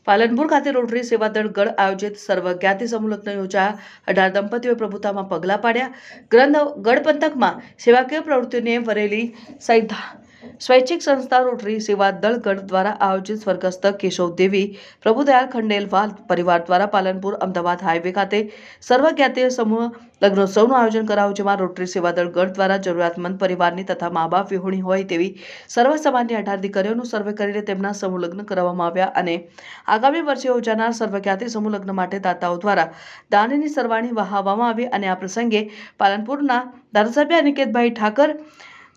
પાલનપુર ખાતે રોટરી સેવાદળ ગઢ આયોજિત સર્વજ્ઞાતિ સમૂહ લગ્ન યોજાયા। 18 દંપતીઓએ પ્રભુતામાં પગલાં પાડ્યા। ગઢ પંથકમાં સેવાકીય પ્રવૃત્તિઓને વરેલી સ્વૈચ્છિક સંસ્થા રોટરી સેવાદળ ગઢ દ્વારા આયોજિત સ્વર્ગસ્થ કેશવદેવી પ્રભુદયાલ ખંડેલવાલ પરિવાર દ્વારા પાલનપુર અમદાવાદ હાઈવે ખાતે સર્વજ્ઞાતિ સમૂહ લગ્નોત્સવનું આયોજન કરાયું, જેમાં રોટરી સેવાદળ ગઢ દ્વારા જરૂરિયાતમંદ પરિવારની તથા મા બાપ વિહોણી હોય તેવી સર્વ સમાજની 18 દીકરીઓનું સર્વે કરીને તેમના સમૂહ લગ્ન કરવામાં આવ્યા અને આગામી વર્ષે યોજાનાર સર્વજ્ઞાતિ સમૂહ લગ્ન માટે દાતાઓ દ્વારા દાનની સરવાણી વહાવવામાં આવી અને આ પ્રસંગે પાલનપુરના ધારાસભ્ય અનિકેતભાઈ ઠાકર,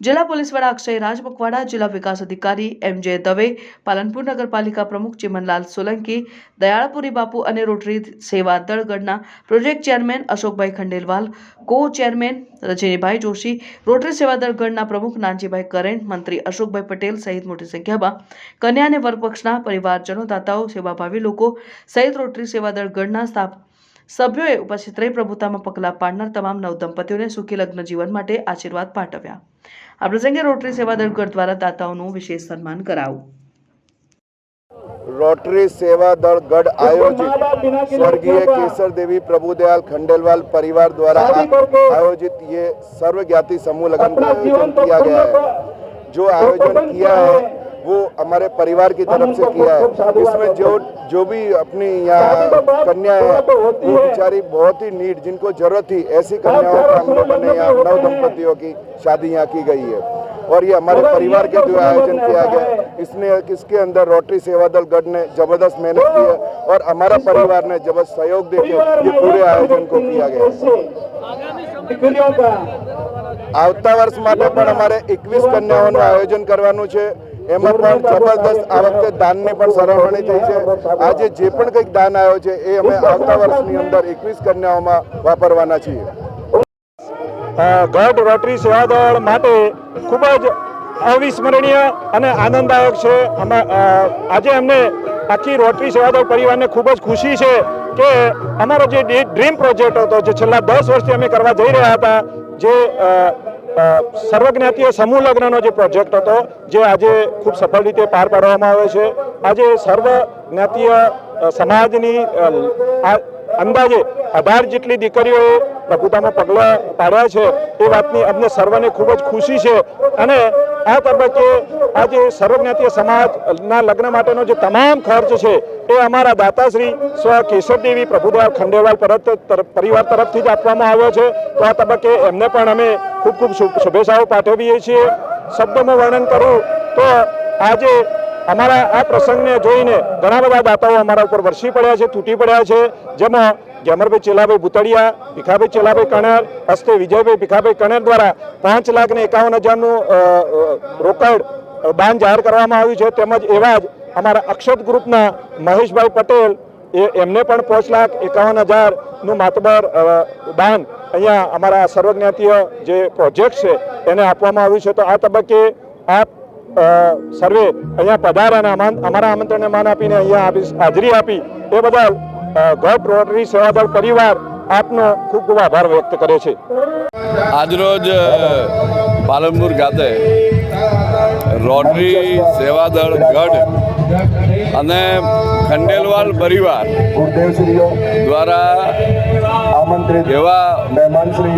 जिला पुलिस वड़ा अक्षय राज मकवाड़ा, जिला विकास अधिकारी MJ दवे, पालनपुर नगरपालिका प्रमुख चिमनलाल सोलंकी, दयाळपुरी बापू અને રોટરી સેવાદળ ગઢના પ્રોજેક્ટ ચેરમેન અશોકભાઈ ખંડેલવાલ, કો ચેરમેન રજનીભાઈ જોશી, રોટરી સેવાદળ ગઢના પ્રમુખ નાનજીભાઈ કરેણ, મંત્રી અશોકભાઈ પટેલ સહિત મોટી સંખ્યામાં કન્યા અને વરપક્ષના પરિવારજનો, દાતાઓ, સેવાભાવી લોકો સહિત રોટરી સેવાદળ ગઢના સભ્યોએ ઉપસ્થિત રહી પ્રભુતામાં પગલાં પાડનાર તમામ નવ દંપતીઓને સુખી લગ્ન જીવન માટે આશીર્વાદ પાઠવ્યા। આ પ્રસંગે રોટરી સેવાદળ ગઢ દ્વારા દાતાઓનું વિશેષ સન્માન કરાયું। रोटरी सेवादल गढ़ आयोजित स्वर्गीय केसर देवी प्रभुदयाल खंडेलवाल परिवार द्वारा आयोजित ये सर्वज्ञाति समूह लगन का आयोजन किया गया है। जो आयोजन किया है वो हमारे परिवार की तरफ से किया है। इसमें जो भी अपनी यहाँ कन्या है वो बेचारी बहुत ही नीड, जिनको जरूरत थी, ऐसी कन्याओं का हम लोगों ने यहाँ 9 दंपतियों की शादी यहाँ की गई है और ये हमारे परिवार के जो आयोजन किया गया है, इसके अंदर रोटरी सेवादल गढ़ ने जबरदस्त मेहनत की है और हमारा परिवार ने जबरदस्त सहयोग देकर ये पूरे आयोजन को किया गया है। આવતા વર્ષ માટે પણ અમારે 21 કન્યાઓનું આયોજન કરવાનું છે। એમાં પણ જબરદસ્ત આ વખતે દાનની પણ સરળવણી થઈ છે। આજે જે પણ કંઈક દાન આવ્યો છે એ અમે આવતા વર્ષની અંદર 21 કન્યાઓમાં વાપરવાના છીએ। ગઢ રોટરી સેવાદળ માટે ખૂબ જ અવિસ્મરણીય અને આનંદદાયક છે। આજે અમને આખી રોટરી સેવાદળ પરિવારને ખૂબ જ ખુશી છે કે અમારો જે ડ્રીમ પ્રોજેક્ટ હતો, જે છેલ્લા 10 વર્ષથી અમે કરવા જઈ રહ્યા હતા, જે સર્વજ્ઞાતીય સમૂહ લગ્નનો જે પ્રોજેક્ટ હતો, જે આજે ખૂબ સફળ રીતે પાર પાડવામાં આવે છે। આજે સર્વજ્ઞાતીય સમાજની અંદાજે 18 જેટલી દીકરીઓએ પ્રભુતામાં પગલાં પાડ્યા છે। એ વાતની અમને સર્વને ખૂબ જ ખુશી છે અને આ તબક્કે આજે સર્વજ્ઞાતીય સમાજના લગ્ન માટેનો જે તમામ ખર્ચ છે એ અમારા દાતાશ્રી સ્વ કેશવદેવી પ્રભુદયાલ ખંડેલવાલ પરિવાર તરફથી જ આપવામાં આવ્યો છે। તો આ તબક્કે એમને પણ અમે ખૂબ ખૂબ શુભેચ્છાઓ પાઠવીએ છીએ। શબ્દોમાં વર્ણન કરું તો આજે અમારા આ પ્રસંગને જોઈને ઘણા બધા દાતાઓ અમારા ઉપર વરસી પડ્યા છે, તૂટી પડ્યા છે, જેમાં જમરભાઈ ચેલાભાઈ ભૂતળિયા, ભીખાભાઈ ચેલાભાઈ કણેર, હસ્તે વિજયભાઈ ભીખાભાઈ કણેર દ્વારા 5,51,000નું રોકડ દાન જાહેર કરવામાં આવ્યું છે। તેમજ એવા જ અમારા અક્ષત ગ્રુપના મહેશભાઈ પટેલ, એમને પણ 5,51,000નું માતબર દાન અહીંયા અમારા સર્વજ્ઞાતીય જે પ્રોજેક્ટ છે એને આપવામાં આવ્યું છે। તો આ તબક્કે આપ સર્વે અહીંયા પધાર્યા અને અમારા આમંત્રણને માન આપીને અહીંયા હાજરી આપી એ બદલ ગઢ રોટરી સેવાદળ પરિવાર આપનો ખૂબ ખૂબ આભાર વ્યક્ત કરે છે। આજરોજ પાલનપુર ખાતે રોટરી સેવાદળ ગઢ અને ખંડેલવાલ પરિવાર દ્વારા એવા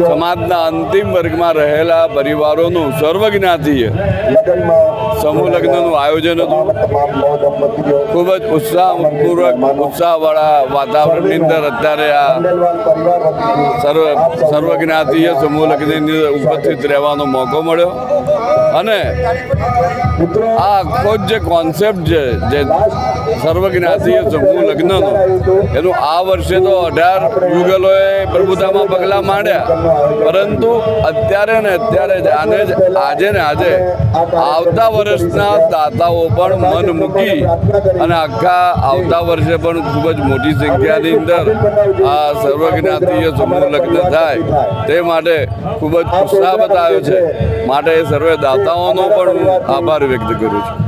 સમાજના અંતિમ વર્ગમાં રહેલા પરિવારોનું સર્વજ્ઞાતીય સમૂહ લગ્નનું આયોજન હતું। ખૂબ જ ઉત્સાહવાળા વાતાવરણની અંદર અત્યારે આ સર્વજ્ઞાતીય સમૂહ લગ્નની ઉપસ્થિત રહેવાનો મોકો મળ્યો અને આ આખો જે કોન્સેપ્ટ છે, જે સર્વજ્ઞાતીય સમૂહ લગ્નનો, એનું આ વર્ષે તો 18 યુગલોએ પ્રભુતામાં પગલાં માંડ્યા, પરંતુ અત્યારે ને અત્યારે આજે આવતા વર્ષના દાતાઓ પણ મન મૂકી અને આખા આવતા વર્ષે પણ ખૂબ જ મોટી સંખ્યાની અંદર આ સર્વજ્ઞાતીય સમૂહ લગ્ન થાય તે માટે ખૂબ જ ઉત્સાહ બતાવ્યો છે। માટે સર્વે દાતાઓનો પણ હું આભાર વ્યક્ત કરું છું।